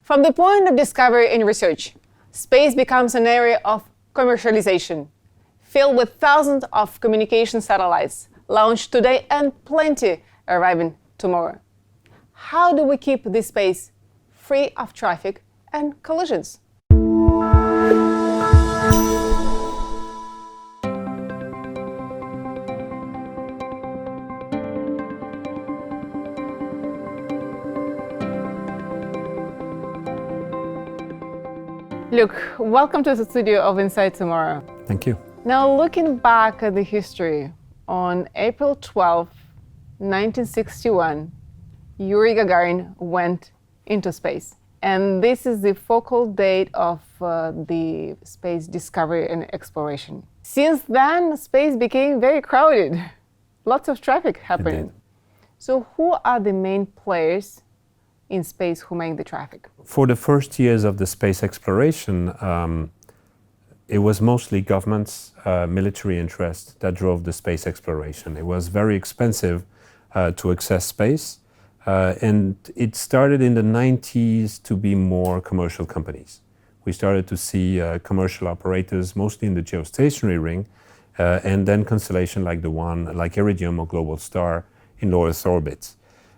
From the point of discovery and research, space becomes an area of commercialization, filled with thousands of communication satellites launched today and plenty arriving tomorrow. How do we keep this space free of traffic and collisions? Luc, welcome to the studio of Inside Tomorrow. Thank you. Now, looking back at the history, on April 12, 1961, Yuri Gagarin went into space. And this is the focal date of the space discovery and exploration. Since then, space became very crowded. Lots of traffic happening. So who are the main players in space who make the traffic? For the first years of the space exploration, it was mostly governments, military interest that drove the space exploration. It was very expensive to access space, and it started in the 90s to be more commercial companies. We started to see commercial operators, mostly in the geostationary ring, and then constellation like the one, like Iridium or Global Star in low Earth orbits.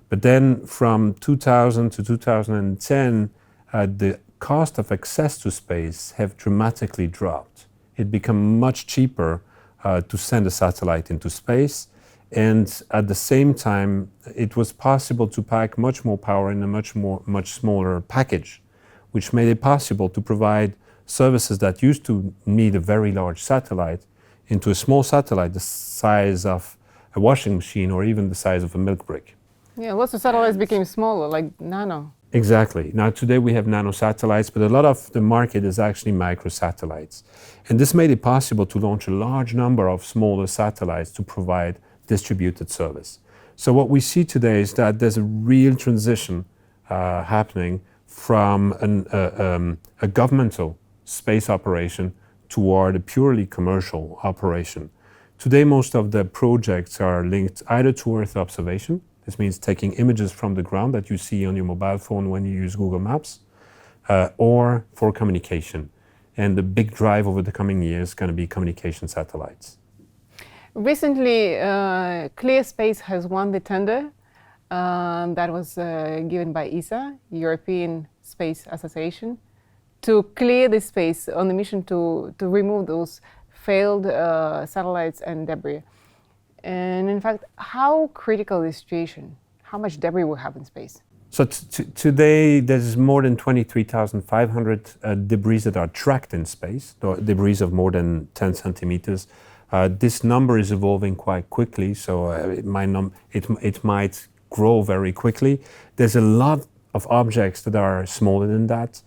But then from 2000 to 2010, the cost of access to space have dramatically dropped. It became much cheaper to send a satellite into space. And at the same time, it was possible to pack much more power in a much smaller package, which made it possible to provide services that used to need a very large satellite into a small satellite the size of a washing machine or even the size of a milk brick. Yeah, lots of satellites became smaller, like nano. Exactly. Now today we have nano satellites, but a lot of the market is actually microsatellites. And this made it possible to launch a large number of smaller satellites to provide distributed service. So what we see today is that there's a real transition happening from a governmental space operation toward a purely commercial operation. Today most of the projects are linked either to Earth observation. This means taking images from the ground that you see on your mobile phone when you use Google Maps, or for communication. And the big drive over the coming years is going to be communication satellites. Recently, ClearSpace has won the tender that was given by ESA, European Space Association, to clear the space on the mission to remove those failed satellites and debris. And in fact, how critical is the situation? How much debris we have in space? So today, there's more than 23,500 debris that are tracked in space, debris of more than 10 centimeters. This number is evolving quite quickly, so it might grow very quickly. There's a lot of objects that are smaller than that.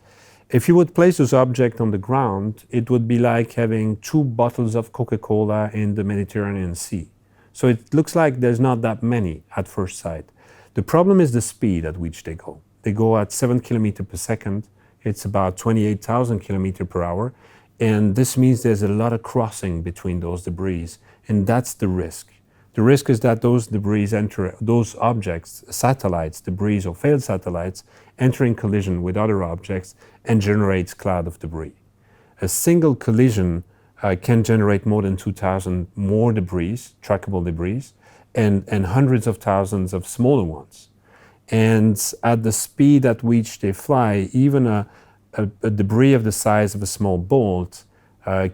If you would place those objects on the ground, it would be like having 2 bottles of Coca-Cola in the Mediterranean Sea. So it looks like there's not that many at first sight. The problem is the speed at which they go. They go at 7 kilometers per second. It's about 28,000 kilometers per hour. And this means there's a lot of crossing between those debris. And that's the risk. The risk is that those debris enter, those objects, satellites, debris or failed satellites, enter in collision with other objects and generates cloud of debris. A single collision can generate more than 2,000 more debris, trackable debris, and hundreds of thousands of smaller ones. And at the speed at which they fly, even a debris of the size of a small bolt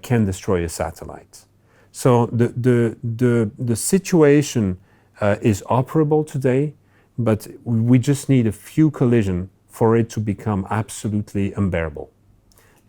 can destroy a satellite. So the situation is operable today, but we just need a few collisions for it to become absolutely unbearable.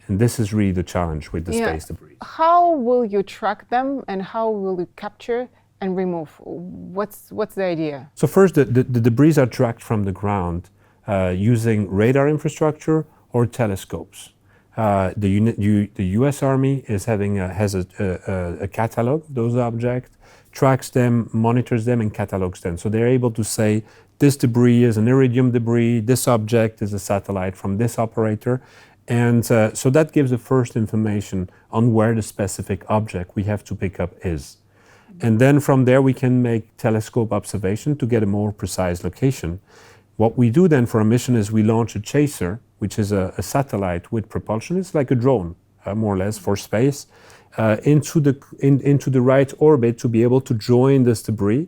And this is really the challenge with the space debris. How will you track them and how will you capture and remove? What's the idea? So first, the debris are tracked from the ground using radar infrastructure or telescopes. The U.S. Army has a catalog of those objects, tracks them, monitors them, and catalogs them. So they're able to say, this debris is an Iridium debris, this object is a satellite from this operator. And so that gives the first information on where the specific object we have to pick up is. And then from there we can make telescope observation to get a more precise location. What we do then for a mission is we launch a chaser which is a satellite with propulsion. It's like a drone, more or less, for space, into the right orbit to be able to join this debris,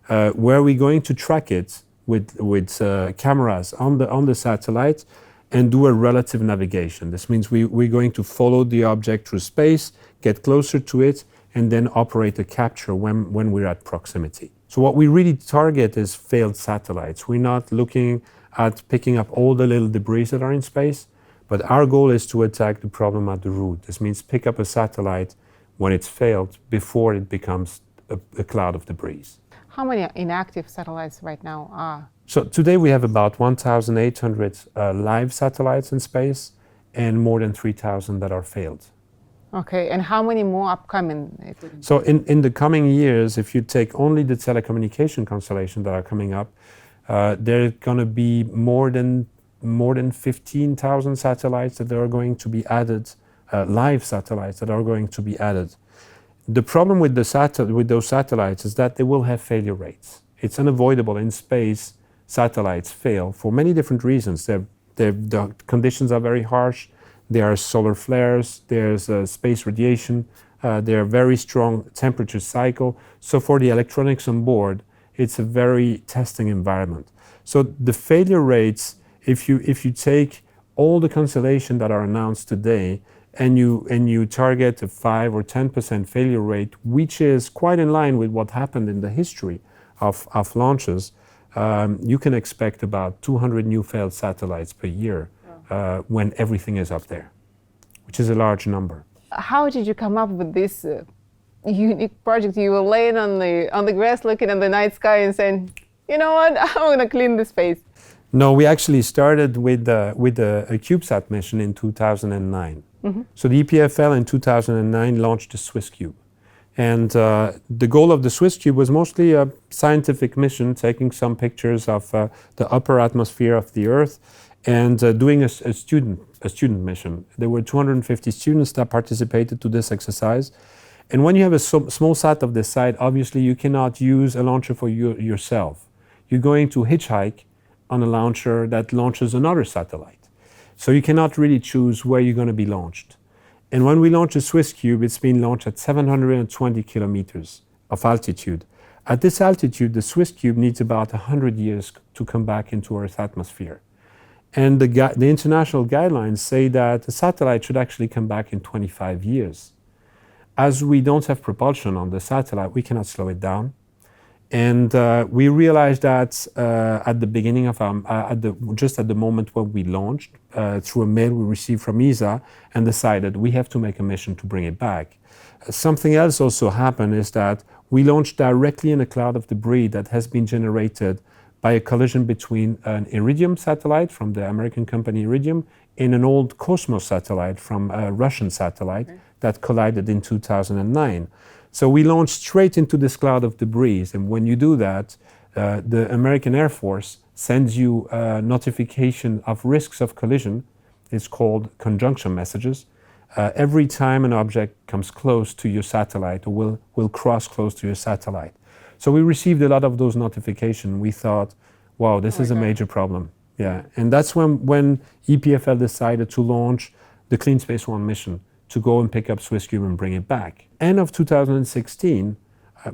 where we're going to track it with cameras on the satellite and do a relative navigation. This means we're going to follow the object through space, get closer to it, and then operate a capture when we're at proximity. So what we really target is failed satellites. We're not looking at picking up all the little debris that are in space, but our goal is to attack the problem at the root. This means pick up a satellite when it's failed before it becomes a cloud of debris. How many inactive satellites right now are? So today we have about 1,800 live satellites in space and more than 3,000 that are failed. Okay, and how many more upcoming? So in the coming years, if you take only the telecommunication constellation that are coming up, there are going to be more than 15,000 satellites that are going to be added, live satellites that are going to be added. The problem with those satellites is that they will have failure rates. It's unavoidable in space. Satellites fail for many different reasons. The conditions are very harsh. There are solar flares, there's space radiation, there are very strong temperature cycle. So for the electronics on board, it's a very testing environment. So the failure rates, if you take all the constellations that are announced today and you target a 5 or 10% failure rate, which is quite in line with what happened in the history of launches, you can expect about 200 new failed satellites per year. When everything is up there, which is a large number. How did you come up with this unique project? You were laying on the grass looking at the night sky and saying, you know what, I'm going to clean the space. No, we actually started with a CubeSat mission in 2009. Mm-hmm. So the EPFL in 2009 launched the SwissCube. And the goal of the SwissCube was mostly a scientific mission, taking some pictures of the upper atmosphere of the Earth and doing a student mission. There were 250 students that participated to this exercise. And when you have a small sat of this size, obviously you cannot use a launcher for yourself. You're going to hitchhike on a launcher that launches another satellite. So you cannot really choose where you're going to be launched. And when we launched the SwissCube, it's been launched at 720 kilometers of altitude. At this altitude, the SwissCube needs about 100 years to come back into Earth's atmosphere. And the international guidelines say that a satellite should actually come back in 25 years. As we don't have propulsion on the satellite, we cannot slow it down. And we realized that at the beginning of just at the moment when we launched, through a mail we received from ESA, and decided we have to make a mission to bring it back. Something else also happened is that we launched directly in a cloud of debris that has been generated by a collision between an Iridium satellite from the American company Iridium and an old Cosmos satellite from a Russian satellite that collided in 2009. So we launched straight into this cloud of debris, and when you do that, the American Air Force sends you a notification of risks of collision. It's called conjunction messages. Every time an object comes close to your satellite or will cross close to your satellite. So we received a lot of those notifications. We thought, wow, this is a major problem. Yeah, and that's when EPFL decided to launch the ClearSpace 1 mission to go and pick up SwissCube and bring it back. End of 2016,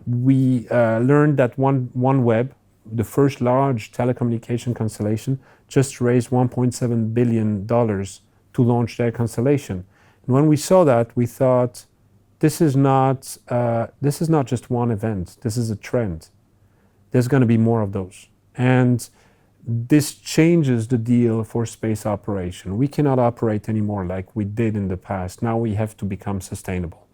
we learned that OneWeb, the first large telecommunication constellation, just raised $1.7 billion to launch their constellation. And when we saw that, we thought, this is not just one event. This is a trend. There's going to be more of those. And this changes the deal for space operation. We cannot operate anymore like we did in the past. Now we have to become sustainable.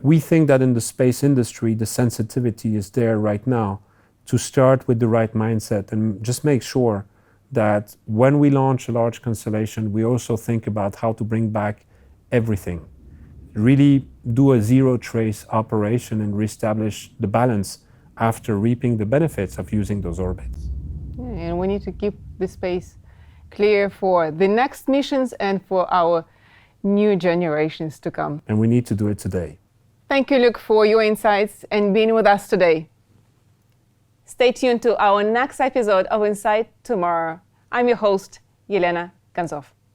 We think that in the space industry, the sensitivity is there right now to start with the right mindset and just make sure that when we launch a large constellation, we also think about how to bring back everything. Really do a zero trace operation and reestablish the balance after reaping the benefits of using those orbits. Yeah, and we need to keep the space clear for the next missions and for our new generations to come. And we need to do it today. Thank you, Luc, for your insights and being with us today. Stay tuned to our next episode of Insight tomorrow. I'm your host, Yelena Ganzov.